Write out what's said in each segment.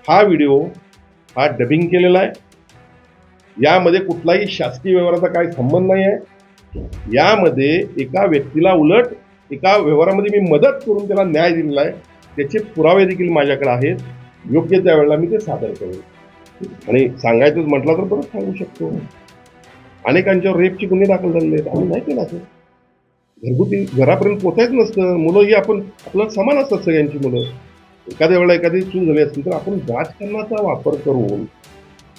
हा व्हिडिओ हा डबिंग केलेला आहे. यामध्ये कुठलाही शासकीय व्यवहाराचा काही संबंध नाही आहे. यामध्ये एका व्यक्तीला उलट एका व्यवहारामध्ये मी मदत करून त्याला न्याय दिलेला आहे, त्याचे पुरावे देखील माझ्याकडे आहेत. योग्य त्यावेळेला मी ते सादर करेन. आणि सांगायचंच म्हटलं तर परत सांगू शकतो, अनेकांच्यावर रेपचे गुन्हे दाखल झालेले आहेत. आम्ही नाही केला सर. घरगुती घरापर्यंत पोचायचं नसतं. मुलं ही आपलं समान असतात सगळ्यांची मुलं. एखाद्या वेळेला एखादी चूक झाली असतील तर आपण राजकारणाचा वापर करून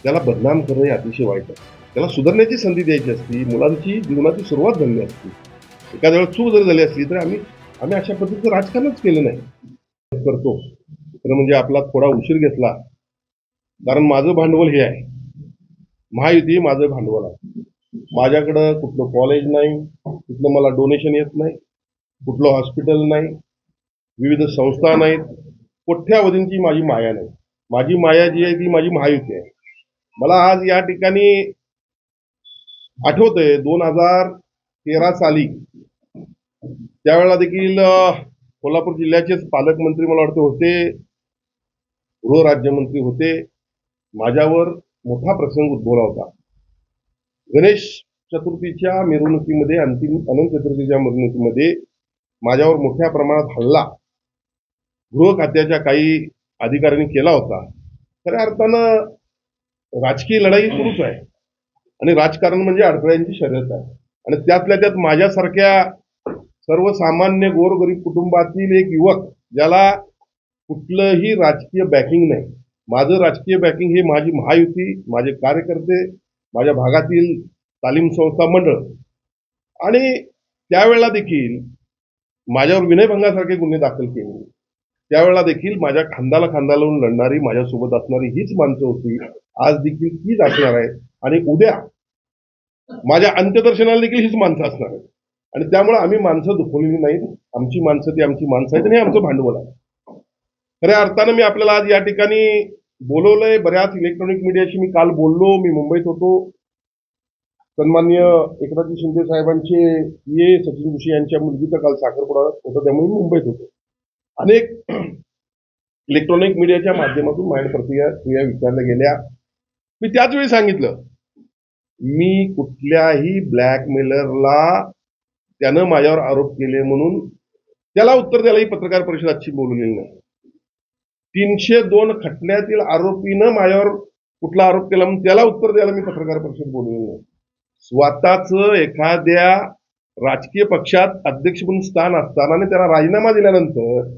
त्याला बदनाम करणं हे अतिशय वाईट आहे. त्याला सुधारण्याची संधी द्यायची असती. मुलांची जीवनाची सुरुवात झाली असती. एखाद्या वेळेला चूक जर झाली असली तर आम्ही अशा पद्धतीचं राजकारणच केलं नाही. करतो तर म्हणजे आपला थोडा उशीर घेतला, कारण माझं भांडवल हे आहे. महायुती माझं भांडवल आहे. माझ्याकडं कुठलं कॉलेज नाही, कुठलं मला डोनेशन येत नाही, कुठलं हॉस्पिटल नाही, विविध संस्था नाहीत, कोट्यावधींची माझी माया नाही. माझी माया जी आहे ती माझी महायुती आहे. मला आज या ठिकाणी आठवतंय 2013 साली त्यावेळेला देखील कोल्हापूर जिल्ह्याचेच पालकमंत्री मला वाटतं होते, गृहराज्यमंत्री होते. माझ्यावर मोठा प्रसंग उद्भवला होता. गणेश चतुर्थीच्या मिरवणुकीमध्ये, अनंत चतुर्थीच्या मिरवणुकीमध्ये माझ्यावर मोठ्या प्रमाणात हल्ला गृह खात्याच्या काही अधिकाऱ्यांनी केला होता. खऱ्या अर्थानं राजकीय लढाई सुरूच आहे आणि राजकारण म्हणजे अडथळ्यांची शर्यत आहे. आणि त्यातल्या त्यात माझ्यासारख्या सर्वसामान्य गोरगरीब कुटुंबातील एक युवक ज्याला कुठलंही राजकीय बॅकिंग नाही. माझं राजकीय बॅकिंग हे माझी महायुती, माझे कार्यकर्ते, माझ्या भागातील तालीम संस्था मंडळ. आणि त्यावेळेला देखील माझ्यावर विनयभंगासारखे गुन्हे दाखल केले. त्यावेळेला देखील माझ्या खांद्याला खांदा लावून लढणारी, माझ्यासोबत असणारी हीच माणसं होती. आज देखील तीच असणार आहेत आणि उद्या माझ्या अंत्यदर्शनाला देखील हीच माणसं असणार आहेत. आणि त्यामुळे आम्ही माणसं दुखवलेली नाहीत. आमची माणसं ती आमची माणसं आहेत आणि हे आमचं भांडवल आहे. खऱ्या अर्थानं मी आपल्याला आज या ठिकाणी बोलवलंय. बऱ्याच इलेक्ट्रॉनिक मीडियाशी मी काल बोललो. मी मुंबईत होतो. सन्माननीय एकनाथ शिंदे साहेबांचे सचिन जोशी यांच्या मुलगीचा काल साखरपुडा होता, त्यामुळे मी मुंबईत होतो. अनेक इलेक्ट्रॉनिक मीडियाच्या माध्यमातून माझ्या प्रतिक्रिया विचारल्या गेल्या. मी त्याच वेळी सांगितलं, मी कुठल्याही ब्लॅकमेलरला त्यानं माझ्यावर आरोप केले म्हणून त्याला उत्तर द्यायला ही पत्रकार परिषद आजची बोलवलेली नाही. 302 खटल्यातील आरोपीनं माझ्यावर कुठला आरोप केला म्हणून त्याला उत्तर द्यायला मी पत्रकार परिषद बोलवलेली नाही. स्वतःच एखाद्या राजकीय पक्षात अध्यक्ष म्हणून स्थान असताना आणि त्याला राजीनामा दिल्यानंतर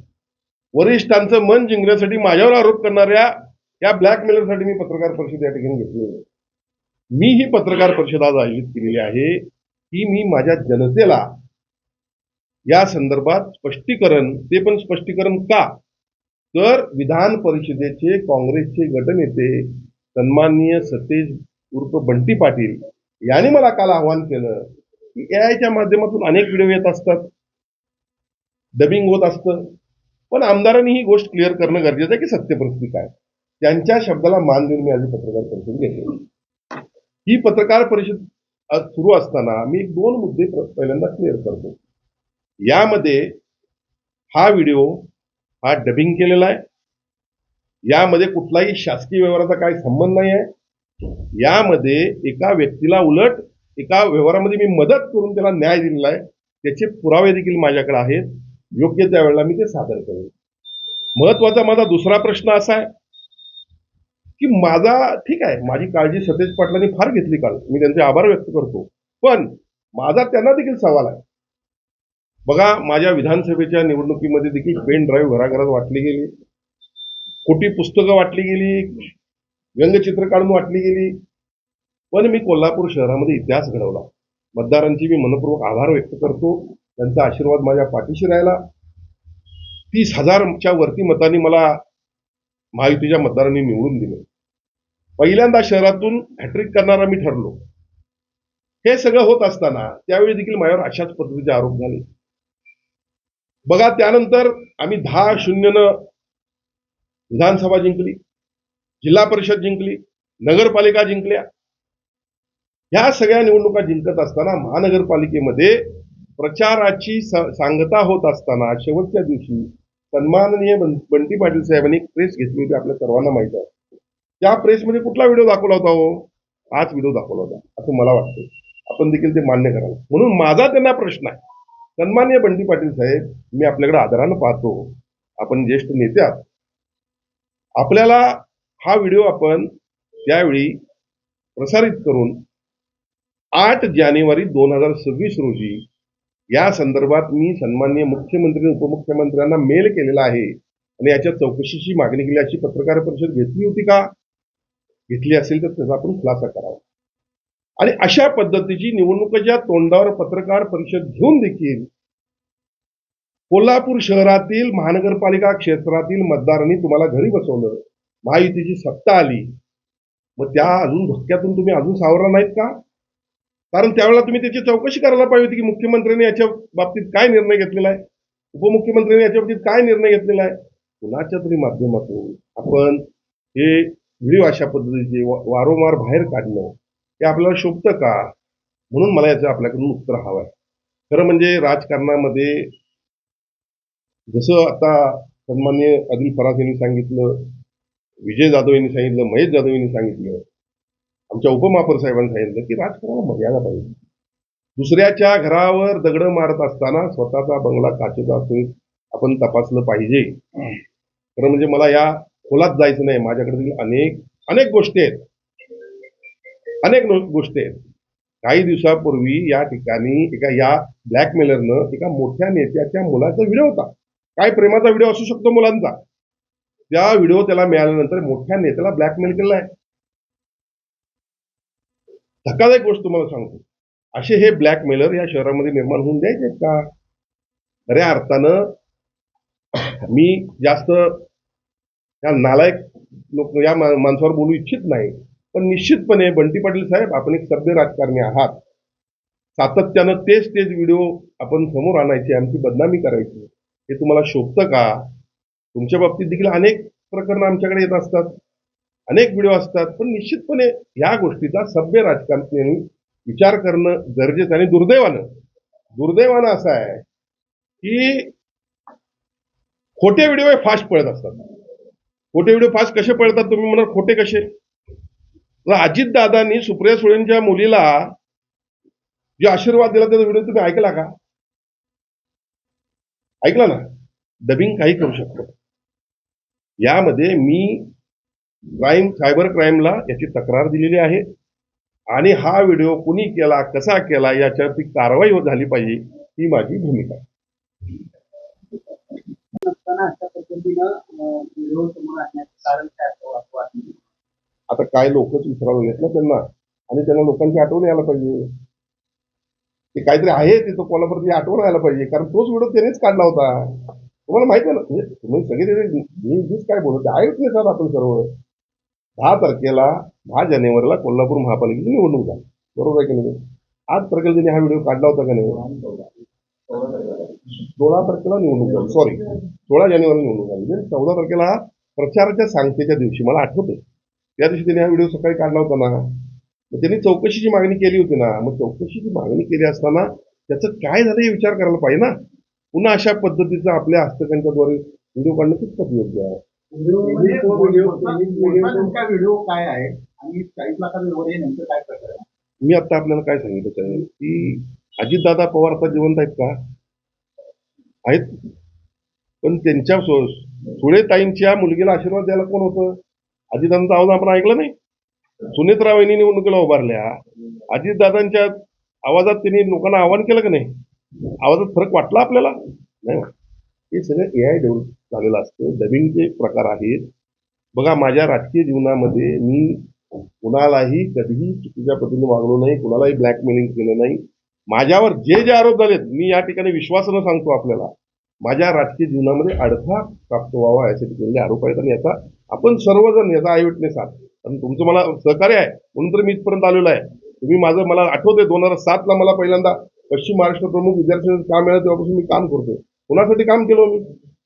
वरिष्ठांचं मन जिंकण्यासाठी माझ्यावर आरोप करणाऱ्या या ब्लॅकमेलरसाठी मी पत्रकार परिषद या ठिकाणी घेतली आहे. मी ही पत्रकार परिषद आज आयोजित केलेली आहे की मी माझ्या जनतेला या संदर्भात स्पष्टीकरण, ते पण स्पष्टीकरण का, तर विधान परिषदेचे काँग्रेसचे गटनेते सन्माननीय सतेज उर्फ बंटी पाटील यांनी मला काल आवाहन केलं की एआयच्या माध्यमातून अनेक व्हिडिओ येत असतात, डबिंग होत असतं, पण आमदारांनी ही गोष्ट क्लिअर करणं गरजेचं आहे की सत्य परिस्थिती काय. त्यांच्या शब्दाला मान देऊन मी आज पत्रकार परिषद घेतली. ही पत्रकार परिषद सुरू असताना मी 2 मुद्दे पहिल्यांदा क्लिअर करतो. यामध्ये हा व्हिडिओ हा डबिंग केलेला आहे. यामध्ये कुठलाही शासकीय व्यवहाराचा काही संबंध नाही आहे. यामध्ये एका व्यक्तीला उलट एका व्यवहारामध्ये मी मदत करून त्याला न्याय दिलेला आहे, त्याचे पुरावे देखील माझ्याकडे आहेत. योग्य त्यावेळेला मी ते सादर करेन. महत्वाचा माझा दुसरा प्रश्न असा आहे की माझा ठीक आहे, माझी काळजी सतेज पाटलांनी फार घेतली काल, मी त्यांचे आभार व्यक्त करतो. पण माझा त्यांना देखील सवाल आहे. बघा, माझ्या विधानसभेच्या निवडणुकीमध्ये देखील पेन ड्राईव्ह घराघरात वाटली गेली, खोटी पुस्तकं वाटली गेली, व्यंगचित्र काढून वाटली गेली. पण मी कोल्हापूर शहरामध्ये इतिहास घडवला. मतदारांची मी मनपूर्वक आभार व्यक्त करतो. त्यांचा आशीर्वाद माझ्या पाठीशी राहिला. 30,000च्या वरती मतांनी मला महायुतीच्या मतदारांनी निवडून दिले. पहिल्यांदा शहरातून हॅट्रिक करणारा मी ठरलो. हे सगळं होत असताना त्यावेळी देखील माझ्यावर अशाच पद्धतीचे आरोप झाले. बघा, त्यानंतर आम्ही 10-0 विधानसभा जिंकली, जिल्हा परिषद जिंकली, नगरपालिका जिंकल्या. ह्या सगळ्या निवडणुका जिंकत असताना महानगरपालिकेमध्ये प्रचाराची सांगता होत असताना शेवटच्या दिवशी सन्माननीय बंटी पाटील साहेबांनी एक प्रेस घेतली होती, आपल्या सर्वांना माहित आहे. त्या प्रेसमध्ये कुठला व्हिडिओ दाखवला होता हो? हाच व्हिडिओ दाखवला होता असं मला वाटतं. आपण देखील ते मान्य करावं. म्हणून माझा त्यांना प्रश्न आहे, सन्माननीय बंटी पाटील साहेब, मी आपल्याकडे आदरानं पाहतो, आपण ज्येष्ठ नेते आहात. आपल्याला हा व्हिडिओ आपण त्यावेळी प्रसारित करून 8 जानेवारी 2026 रोजी या संदर्भात मी सन्माननीय मुख्यमंत्री उपमुख्यमंत्र्यांना मेल केलेला आहे आणि याच्या चौकशीची मागणी केली. अशी पत्रकार परिषद घेतली होती का? घेतली असेल तर त्याचा आपण खुलासा करावा. आणि अशा पद्धतीची निवडणुकीच्या तोंडावर पत्रकार परिषद घेऊन देखील कोल्हापूर शहरातील महानगरपालिका क्षेत्रातील मतदारांनी तुम्हाला घरी बसवलं, महायुतीची सत्ता आली, मग त्या अजून धक्क्यातून तुम्ही अजून सावरला नाहीत का? कारण त्यावेळेला तुम्ही त्याची चौकशी करायला पाहिजे होती की मुख्यमंत्र्यांनी याच्या बाबतीत काय निर्णय घेतलेला आहे, उपमुख्यमंत्र्यांनी याच्या बाबतीत काय निर्णय घेतलेला आहे. कुणाच्या तरी माध्यमातून आपण हे व्हिडिओ अशा पद्धतीचे वारंवार बाहेर काढणं हे आपल्याला शोभतं का? म्हणून मला याचं आपल्याकडून उत्तर हवं आहे. खरं म्हणजे राजकारणामध्ये जसं आता सन्माननीय आदिल फरास यांनी सांगितलं, विजय जाधव यांनी सांगितलं, महेश जाधव यांनी सांगितलं, आमच्या उपमहापौर साहेबांनी सांगितलं की राजकारणाला मर्यादा पाहिजे. दुसऱ्याच्या घरावर दगड मारत असताना स्वतःचा बंगला काचेचा असून आपण तपासलं पाहिजे. खरं म्हणजे मला या खोलात जायचं नाही. माझ्याकडे अनेक गोष्टी आहेत, गोष्टी आहेत. काही दिवसापूर्वी या ठिकाणी या ब्लॅकमेलरनं एका मोठ्या नेत्याच्या मुलाचा व्हिडिओ होता. काय प्रेमाचा व्हिडिओ असू शकतो मुलांचा? त्या व्हिडिओ त्याला मिळाल्यानंतर मोठ्या नेत्याला ब्लॅकमेल केलाय. धक्कादायक गोष्ट तुम्हाला सांगतो, असे हे ब्लॅकमेलर या शहरामध्ये निर्माण होऊन द्यायचे का? खऱ्या अर्थानं मी जास्त या नालायक लोक या माणसावर बोलू इच्छित नाही, पण निश्चितपणे बंटी पाटील साहेब, आपण एक सभ्य राजकारणी आहात. सातत्यानं तेच व्हिडिओ आपण समोर आणायचे, आमची बदनामी करायची, हे तुम्हाला शोभतं का? तुमच्या बाबतीत देखील अनेक प्रकरणं आमच्याकडे येत असतात, अनेक व्हिडिओ असतात, पण निश्चितपणे या गोष्टीचा सभ्य राजकारण्यांनी विचार करणं गरजेचं. आणि दुर्दैवानं असं आहे की खोटे व्हिडिओ हे फास्ट पळत असतात. खोटे व्हिडिओ फास्ट कसे पळतात तुम्ही म्हणाल, खोटे कसे? अजित दादांनी सुप्रिया सुळेंच्या मुलीला जे आशीर्वाद दिला त्याचा व्हिडिओ तुम्ही ऐकला का? ऐकला ना? डबिंग काही करू शकतो. यामध्ये मी सायबर क्राईमला याची तक्रार दिलेली आहे आणि हा व्हिडिओ कुणी केला, कसा केला, याच्यावरती कारवाई झाली पाहिजे, ही माझी भूमिका आहे. आता काय लोकच विसरायला येत ना त्यांना, आणि त्यांना लोकांची आठवण यायला पाहिजे. ते काहीतरी आहे तिथं कोल्हापूरची आठवण यायला पाहिजे, कारण तोच व्हिडिओ त्यानेच काढला होता. तुम्हाला माहिती आहे ना, म्हणजे तुम्ही सगळे मी काय बोलतो आहेच नाही सर. आपण सर्व 10 जानेवारीला कोल्हापूर महापालिकेची निवडणूक झाली, बरोबर आहे की नाही? 8 तारखेला त्यांनी हा व्हिडिओ काढला होता का नाही? 16 तारखेला निवडणूक झाली, 16 जानेवारी निवडणूक झाली. 14 तारखेला प्रचाराच्या सांगतेच्या दिवशी मला आठवते, त्या दिवशी त्यांनी हा व्हिडिओ सकाळी काढला होता ना. मग त्यांनी चौकशीची मागणी केली होती ना. मग चौकशीची मागणी केली असताना त्याचं काय झालं हे विचार करायला पाहिजे ना. पुन्हा अशा पद्धतीचं आपल्या हस्तकांच्याद्वारे व्हिडिओ काढणं कितपत योग्य आहे? व्हिडिओ काय आहे आणि 40 लाखांवर नेमकं काय प्रकार आहे? मी आता आपल्याला काय सांगितलं आहे की अजितदादा पवार आता जिवंत आहेत का? आहेत. पण त्यांच्या सुळेताईंच्या मुलगीला आशीर्वाद द्यायला कोण होतं? अजितदादांचा आवाज आपण ऐकला नाही? सुनेत्रा वहिनी निवडणुकीला उभारल्या, अजितदादांच्या आवाजात त्यांनी लोकांना आवाहन केलं का नाही? आवाजात फरक वाटला आपल्याला? नाही. हे सगळं AI डेव्हलप झालेलं असतं, डबिंगचे प्रकार आहेत. बघा, माझ्या राजकीय जीवनामध्ये मी कुणालाही कधीही चुकीच्या पद्धतीने वागलो नाही, कुणालाही ब्लॅकमेलिंग केलं नाही. माझ्यावर जे आरोप झालेत, मी या ठिकाणी विश्वासानं सांगतो आपल्याला, माझ्या राजकीय जीवनामध्ये अडथळा प्राप्त व्हावा यासाठी केलेले आरोप आहेत. आणि याचा आपण सर्वजण याचा आय विटनेस आहात. आणि तुमचं मला सहकार्य आहे म्हणून तर मी इथपर्यंत आलेलो आहे. तुम्ही मला आठवतंय 2007ला मला पहिल्यांदा पश्चिम महाराष्ट्र प्रमुख विद्यार्थ्यांचं काम मिळालं, तेव्हापासून मी काम करतोय. कुणासाठी काम केलं?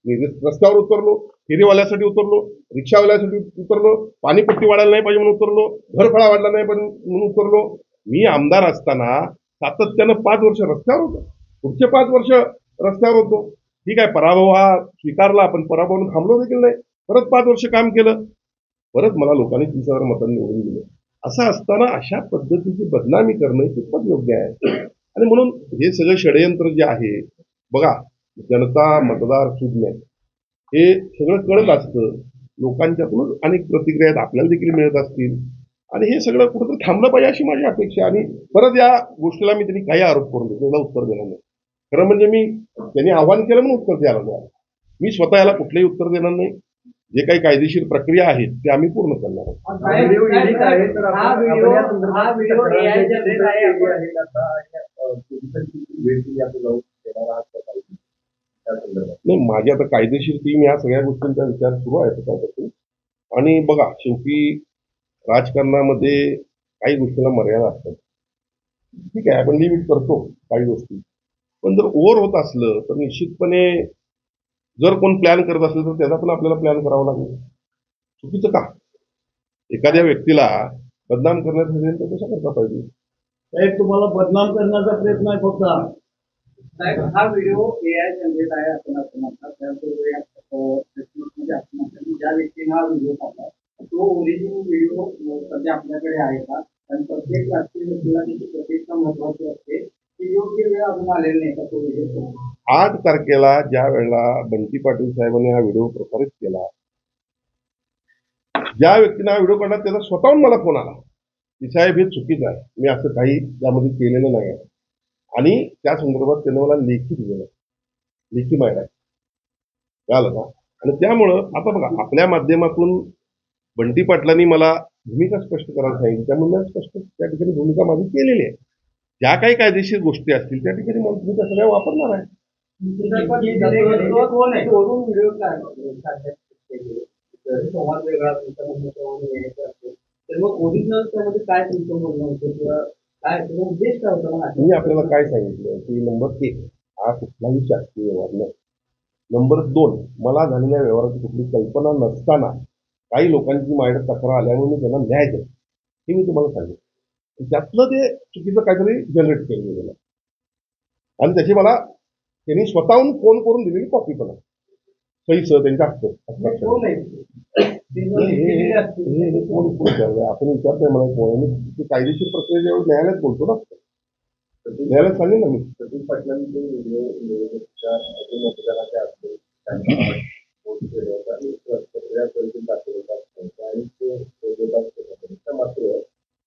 मी रस्त्यावर उतरलो, फेरीवाल्यासाठी उतरलो, रिक्षावाल्यासाठी उतरलो, पाणीपट्टी वाढायला नाही पाहिजे म्हणून उतरलो, घरफळा वाढला नाही पाहिजे म्हणून उतरलो. मी आमदार असताना सातत्यानं 5 वर्ष रस्त्यावर होतो, पुढचे 5 वर्ष रस्त्यावर होतो. ठीक आहे, पराभव हा स्वीकारला, पण पराभवानं थांबलो देखील नाही. परत 5 वर्ष काम केलं. परत मला लोकांनी 30,000 मतांनी निवडून दिलं. असं असताना अशा पद्धतीची बदनामी करणं हे कितपत योग्य आहे? आणि म्हणून हे सगळं षडयंत्र जे आहे, बघा, जनता, मतदार, सुज्ञ हे सगळं कळत असतं. लोकांच्यातून अनेक प्रतिक्रिया आहेत, आपल्याला देखील मिळत असतील. आणि हे सगळं कुठेतरी थांबलं पाहिजे अशी माझी अपेक्षा. आणि परत या गोष्टीला मी त्यांनी काही आरोप करून देतो, याला उत्तर देणार नाही. खरं म्हणजे मी त्यांनी आव्हान केलं म्हणून उत्तर द्यायला जाणार. मी स्वतः याला कुठलंही उत्तर देणार नाही. जे काही कायदेशीर प्रक्रिया आहेत ते आम्ही पूर्ण करणार आहोत. नाही, माझी आता कायदेशीर टीम या सगळ्या गोष्टींचा विचार सुरू आहे त्याच्यापासून. आणि बघा, शेवटी राजकारणामध्ये काही गोष्टीला मर्यादा असतात. ठीक आहे, आपण लिमिट करतो काही गोष्टी, पण जर ओव्हर होत असलं तर निश्चितपणे जर कोण प्लॅन करत असेल तर त्याचा पण आपल्याला प्लॅन करावा लागेल. चुकीचं का? एखाद्या व्यक्तीला बदनाम करण्यासाठी तर कशा करता पाहिजे? साहेब, तुम्हाला बदनाम करण्याचा प्रयत्न आहे फक्त. साहेब, हा व्हिडिओ AI जनरेट आहे असं म्हणतात. त्याचबरोबर या फेसबुकमध्ये असं म्हणतात की ज्या व्यक्तीने हा व्हिडिओ टाकला तो ओरिजिनल व्हिडिओ सध्या आपल्याकडे आहे का? आणि प्रत्येक राजकीय व्यक्तीला त्याची प्रतिष्ठा महत्वाची असते. ती योग्य वेळ अजून आलेली नाही का तो व्हिडिओ? 8 तारखेला ज्या वेळेला बंटी पाटील साहेबांनी हा व्हिडिओ प्रसारित केला, ज्या व्यक्तीने हा व्हिडिओ काढला त्याचा स्वतःहून मला फोन आला की साहेब हे चुकीचं आहे, मी असं काही त्यामध्ये केलेलं नाही आहे. आणि त्या संदर्भात त्यानं मला लेखी दिलेलं, लेखी माहिती आहे, कळालं का? आणि त्यामुळं आता बघा, आपल्या माध्यमातून बंटी पाटलांनी मला भूमिका स्पष्ट करायला सांगितली, त्यामुळे मी स्पष्ट त्या ठिकाणी भूमिका माझी केलेली आहे. ज्या काही कायदेशीर गोष्टी असतील त्या ठिकाणी मला तुम्ही त्या सगळ्या वापरणार आहे. संवाद वेगळा तर मग ओरिजिनल त्यामध्ये काय तुमचं म्हणणं होतं किंवा काय तुझा उद्देश काय होता? मी आपल्याला काय सांगितलं की नंबर 1 हा कुठलाही शासकीय व्यवहार नाही. नंबर 2, मला झालेल्या व्यवहाराची कुठली कल्पना नसताना काही लोकांची माझ्याकडे तक्रार आल्यामुळे मी त्यांना न्याय दिला, हे मी तुम्हाला सांगितलं. त्यातलं ते चुकीचं काहीतरी जनरेट केलं गेलेलं आणि त्याची मला त्यांनी स्वतःहून फोन करून दिलेली कॉपी पण आहे, सहीसह त्यांच्या आपण विचारतोय मला कोण, मी कायदेशीर प्रक्रिया जेव्हा न्यायालयात बोलतो ना, न्यायालयात सांगेल ना मी. सतीश पाटलांचे व्हिडिओ निवडणुकीच्या मतदानाच्या असते मात्र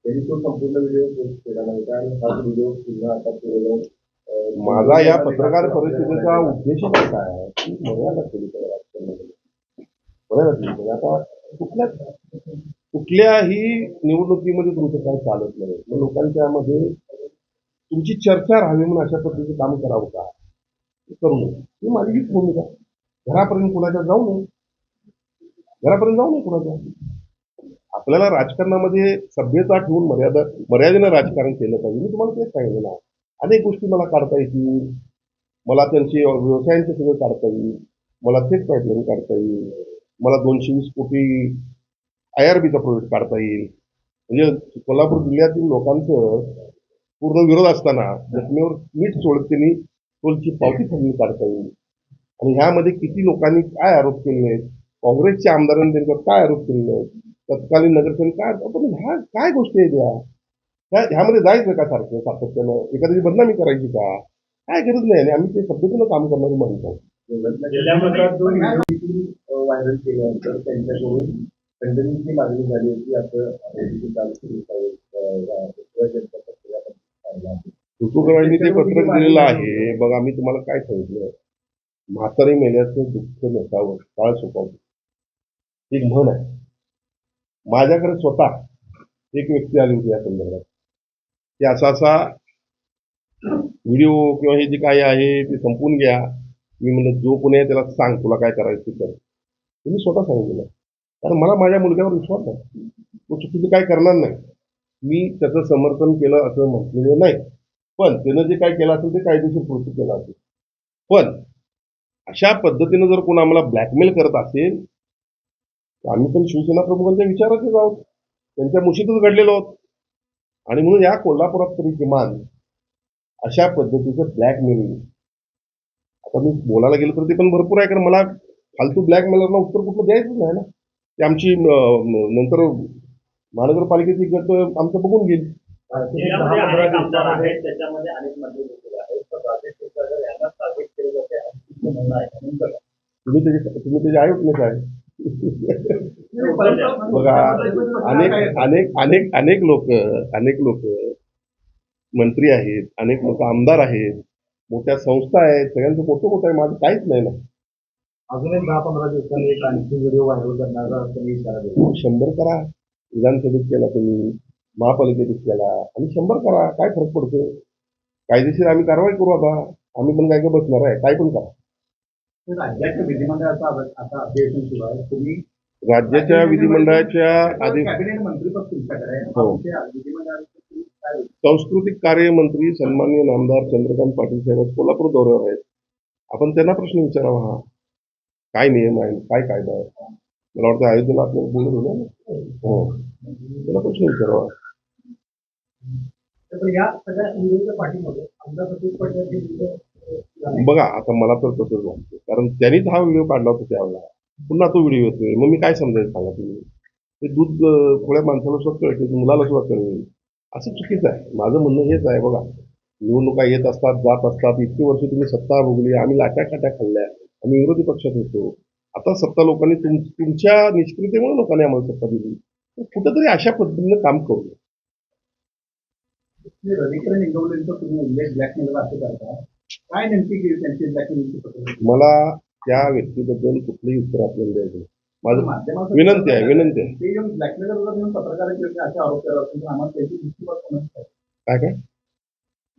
त्यांनी तो संपूर्ण व्हिडिओ पोस्ट केला नाही आणि हा व्हिडिओ पुन्हा आता माझा या पत्रकार परिषदेचा उद्देश काय आहे की मर्यादा केली पाहिजे राजकारणामध्ये, मर्यादा केली पाहिजे. आता कुठल्याही निवडणुकीमध्ये तुमचं काय चालत नाही, मग लोकांच्या मध्ये तुमची चर्चा राहावी म्हणून अशा पद्धतीचं काम करावं का? करू नये, ही माझी हीच भूमिका. घरापर्यंत कुणाच्या जाऊ नये, घरापर्यंत जाऊ नये कुणाच्या. आपल्याला राजकारणामध्ये सभ्यता ठेवून मर्यादेनं राजकारण केलं पाहिजे. मी तुम्हाला तेच सांगितलं ना, अनेक गोष्टी मला काढता येतील, मला त्यांची व्यवसायांचे सगळं काढता येईल, मला थेट पाईपलाईन काढता येईल, मला 220 कोटी IRBचा प्रोजेक्ट काढता येईल. म्हणजे कोल्हापूर जिल्ह्यातील लोकांचं पूर्ण विरोध असताना जखमीवर मीठ सोडत त्यांनी टोलची पावती फाडून काढता येईल. आणि ह्यामध्ये किती लोकांनी काय आरोप केले आहेत, काँग्रेसच्या आमदारांनी त्यांच्यावर काय आरोप केलेले आहेत, तत्कालीन नगरसेवक काय, पण ह्या काय गोष्टी आहेत ह्यामध्ये जायचं का सातत्यानं एखाद्याची बदनामी करायची का? काय गरज नाही. आणि आम्ही ते सभ्यतेनं काम करणारी माणसं आहोत. व्हायरल केल्यानंतर त्यांच्याकडून खंडणीची मागणी झाली होती असं ऋतुगरांनी ते पत्रक दिलेलं आहे. बघा, मी तुम्हाला काय सांगितलं, म्हातारी मेल्याचं दुःख नसावं, काळ सोपावं, एक म्हण आहे. माझ्याकडे स्वतः एक व्यक्ती आली होती या संदर्भात की असा व्हिडिओ किंवा हे जे काय आहे ते संपून घ्या. मी म्हणलं जो कोणी आहे त्याला सांग तुला काय करायचं ते कर. मी स्वतः सांगितलं, कारण मला माझ्या मुलग्यावर विश्वास नाही, तो चुकीचं काय करणार नाही. मी त्याचं समर्थन केलं असं म्हटलेलं नाही, पण त्यानं जे काय केलं असेल ते कायदेशीर कृती केलं असेल. पण अशा पद्धतीनं जर कोण आम्हाला ब्लॅकमेल करत असेल तर आम्ही पण शिवसेना प्रमुखांच्या विचाराचेच आहोत, त्यांच्या मुशीतच घडलेलो आहोत. आणि म्हणून या कोल्हापुरात तरी किमान अशा पद्धतीचं ब्लॅकमेलिंग आता मी बोलायला गेलो तर ते पण भरपूर आहे, कारण मला फालतू ब्लॅकमेलरला उत्तर कुठलं द्यायचं नाही ना. ते आमची नंतर महानगरपालिकेची गट आमचं बघून गेली. जिल्ह्यामध्ये अनेक आमदार आहेत, त्याच्यामध्ये अनेक मंत्री देखील आहेत. पण राजेश क्षीरसागर यांना टार्गेट केलं जाते असं म्हणणं आहे. नेमकं काय? तुम्ही त्याचे आय विटनेस आहे. बघा, अनेक लोक मंत्री आहेत, अनेक लोक आमदार आहेत, मोठ्या संस्था आहेत, सगळ्यांचं मोठं आहे. माझं काहीच नाही ना. अजून एक 10-15 दिवसांनी एक आणखी व्हिडिओ व्हायरल करण्याचा त्यांनी इशारा दिला. 100 करा. विधानसभेत केला तुम्ही, महापालिकेत केला, आणि 100 करा. काय फरक पडतो? कायदेशीर आम्ही कारवाई करू. आता आम्ही पण काय बसणार आहे? काय पण करा. राज्याच्या विधिमंडळाचा आता अधिवेशन सुरू आहे. तुम्ही राज्याच्या विधिमंडळाच्या कॅबिनेट मंत्रीपद तुमच्याकडे आहे. हो. विधिमंडळाचं तुम्ही काय सांस्कृतिक कार्य मंत्री सन्माननीय नामदार चंद्रकांत पाटील साहेब कोल्हापूर दौऱ्यावर आहेत. आपण त्यांना प्रश्न विचारावा. हा काय नियम आहे, काय कायदा आहे? मला वाटतं अयोध्येला आपल्याला बोलत होतं ना. हो, त्यांना प्रश्न विचारावा. तर या सगळ्या व्हिडिओच्या पाठीमध्ये आमदार सतीश पाटील यांचे व्हिडिओ बघा, आता मला तर तसंच वाटतं, कारण त्यांनीच हा व्हिडिओ काढला होता त्यावेळेला. पुन्हा तो व्हिडिओ येतोय, मग मी काय समजायचं सांगा तुम्ही? ते दूध थोड्या माणसाला सुद्धा कळते, मुलाला सुद्धा कळेल, असं चुकीचं आहे. माझं म्हणणं हेच आहे. बघा, निवडणुका येत असतात, जात असतात. इतकी वर्ष तुम्ही सत्ता भोगली, आम्ही लाट्या काट्या खाल्ल्या, आम्ही विरोधी पक्षात होतो. आता सत्ता लोकांनी तुमच्या निष्क्रियतेमुळे लोकांनी आम्हाला सत्ता दिली. तर कुठंतरी अशा पद्धतीनं काम करू. रविकरण इंगवलेंचा तुम्ही उल्लेख ब्लॅकमेलर असं करता, काय नेमकी त्यांची ब्लॅकमेलची पद्धत? मला त्या व्यक्तीबद्दल कुठलंही उत्तर आपल्याला द्यायचं नाही. माझं माध्यमात विनंती आहे. ते येऊन ब्लॅकमेलरला घेऊन पत्रकारांचे असे आरोप करत असून आम्हाला त्याची दृष्टीकोन समजत आहे. काय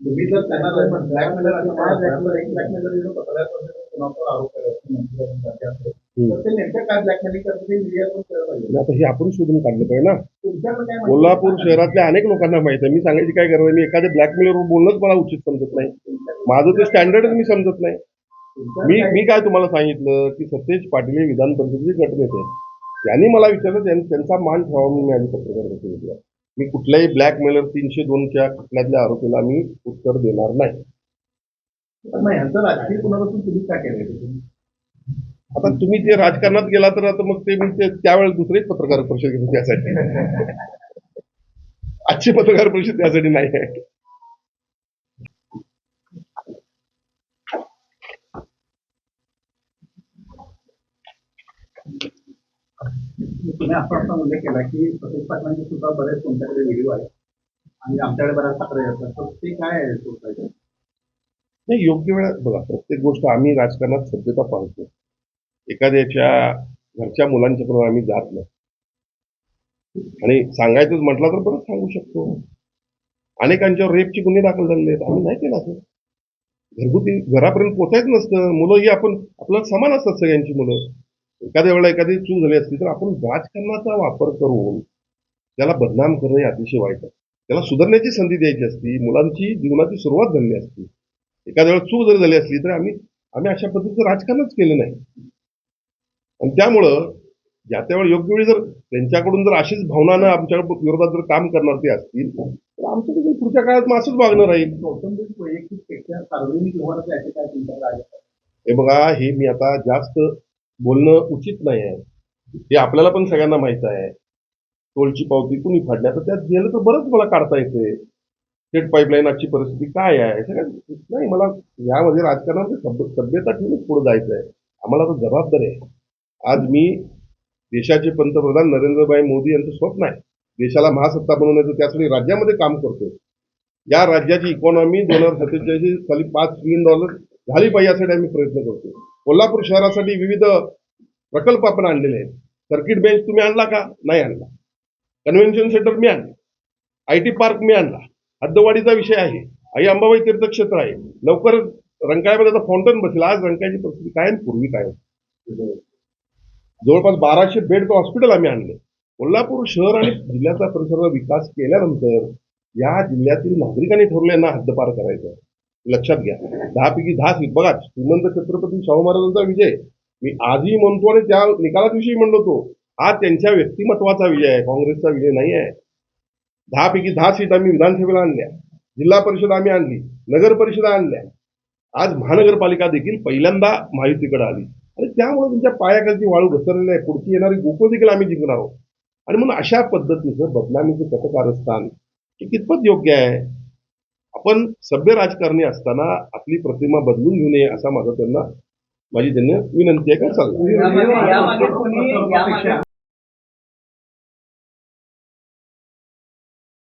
तुम्ही जर त्यांना ब्लॅकमेलर ब्लॅकमेलर येऊन पत्रकारांवर आरोप करत असेल, तर ते नेमकं काय ब्लॅकमेलिंग करतात ते मीडियातून कळलं पाहिजे. आता हे आपण शोधून काढलं पाहिजे ना. तुमच्याकडे काय कोल्हापूर शहरातल्या अनेक लोकांना माहिती आहे. मी सांगायची काय गरज आहे? मी एखाद्या ब्लॅकमेलवर बोलणंच मला उचित समजत नाही. माझं ते स्टँडर्डच मी समजत नाही. मी काय तुम्हाला सांगितलं की सतेज पाटील हे विधान परिषदेचे गटनेते आहेत. त्यांनी मला विचारलं, त्यांचा मान ठेवावा म्हणून मी आधी पत्रकार घेतला. मी कुठल्याही ब्लॅकमेलर 302च्या खटल्यातल्या आरोपीला मी उत्तर देणार नाही. यांचं राजकीय पुनर्वसन तुम्ही काय केलं? आता तुम्ही जे राजकारणात गेला तर आता मग ते मी त्यावेळेस दुसरीच पत्रकार परिषद घेतो त्यासाठी. आजची पत्रकार परिषद त्यासाठी नाही आहे. तुम्ही असा उल्लेख केला की सतीश पाटलांचे सुद्धा बरेच तुमच्याकडे व्हिडिओ आहेत आणि आमच्याकडे बऱ्याच तक्रारी असतात, तर ते काय आहे? नाही, योग्य वेळा बघा, प्रत्येक गोष्ट आम्ही राजकारणात सभ्यता पाहतो. एखाद्याच्या घरच्या मुलांच्याकडून आम्ही जात नाही. आणि सांगायचंच म्हटलं तर परत सांगू शकतो. अनेकांच्यावर रेपचे गुन्हे दाखल झालेले आहेत, आम्ही नाही केला तो. घरगुती घरापर्यंत पोचायचं नसतं. मुलं ही आपल्याला समान असतात सगळ्यांची मुलं. एखाद्या वेळेला एखादी चूक झाली असती तर आपण राजकारणाचा वापर करून त्याला बदनाम करणं हे अतिशय वाईट आहे. त्याला सुधारण्याची संधी द्यायची असती. मुलांची जीवनाची सुरुवात झाली असती. एखाद्या वेळेला चूक जर झाली असली तर आम्ही अशा पद्धतीचं राजकारणच केलं नाही. आणि त्यामुळं ज्या त्यावेळी योग्य वेळी जर त्यांच्याकडून जर अशीच भावनानं आमच्या विरोधात जर काम करणार ते असतील तर आमचं देखील पुढच्या काळात मग असंच वागणं राहील. कौटुंबिक वैयक्तिकपेक्षा सार्वजनिक व्यवहाराचे असे काय तुमच्याकडे आहे? हे बघा, हे मी आता जास्त बोलणं उचित नाही आहे. हे आपल्याला पण सगळ्यांना माहित आहे. टोलची पावती कुणी फाडल्या तर त्यात गेलं तर बरंच मला काढता येते. स्टेट पाईपलाईन आजची परिस्थिती काय आहे सगळ्यात नाही. मला यामध्ये राजकारणात सभ्यता ठेवूनच पुढे जायचं आहे. आम्हाला तर जबाबदारी आहे. आज मी देशाचे पंतप्रधान नरेंद्रभाई मोदी यांचं स्वप्न आहे देशाला महासत्ता बनवण्याचं. त्यासाठी राज्यामध्ये काम करतो. या राज्याची इकॉनॉमी 2047 साली $5 ट्रिलियन झाली पाहिजे यासाठी आम्ही प्रयत्न करतो. कोल्हापूर शहरासाठी विविध प्रकल्प आपण आणलेले आहेत. सर्किट बेंच तुम्ही आणला का? नाही आणला. कन्व्हेन्शन सेंटर मी आणलं. IT पार्क मी आणला. हद्दवाढीचा विषय आहे. आई अंबाबाई तीर्थक्षेत्र आहे. लवकर रंकाळ्यामध्ये आता फाउंटन बसेल. आज रंकाळ्याची परिस्थिती काय आणि पूर्वी काय होती. जवळपास 1200 बेडचं हॉस्पिटल आम्ही आणले. कोल्हापूर शहर आणि जिल्ह्याचा परिसराचा विकास केल्यानंतर या जिल्ह्यातील नागरिकांनी ठरले ना हद्दपार करायचं. लक्षात घ्या. 10 पैकी 10 सीट. बघा, श्रीमंत छत्रपती शाहू महाराजांचा विजय मी आजही म्हणतो आणि त्या निकालाविषयी म्हणलो होतो. हा त्यांच्या व्यक्तिमत्वाचा विजय आहे, काँग्रेसचा विजय नाही आहे. 10 पैकी 10 सीट आम्ही विधानसभेला आणल्या. जिल्हा परिषद आम्ही आणली. नगर परिषद आणल्या. आज महानगरपालिका देखील पहिल्यांदा महायुतीकडे आली आणि त्यामुळे तुमच्या पायाखालची वाळू घसरलेली आहे. पुढची येणारी गोकुळ देखील आम्ही जिंकणार आहोत. आणि म्हणून अशा पद्धतीचं बदनामीचं कथकारस्थान हे कितपत योग्य आहे? आपण सभ्य राजकारणी असताना आपली प्रतिमा बदलून घेऊ नये असा माझी त्यांना विनंती आहे का? चालतं. यामागे कोणी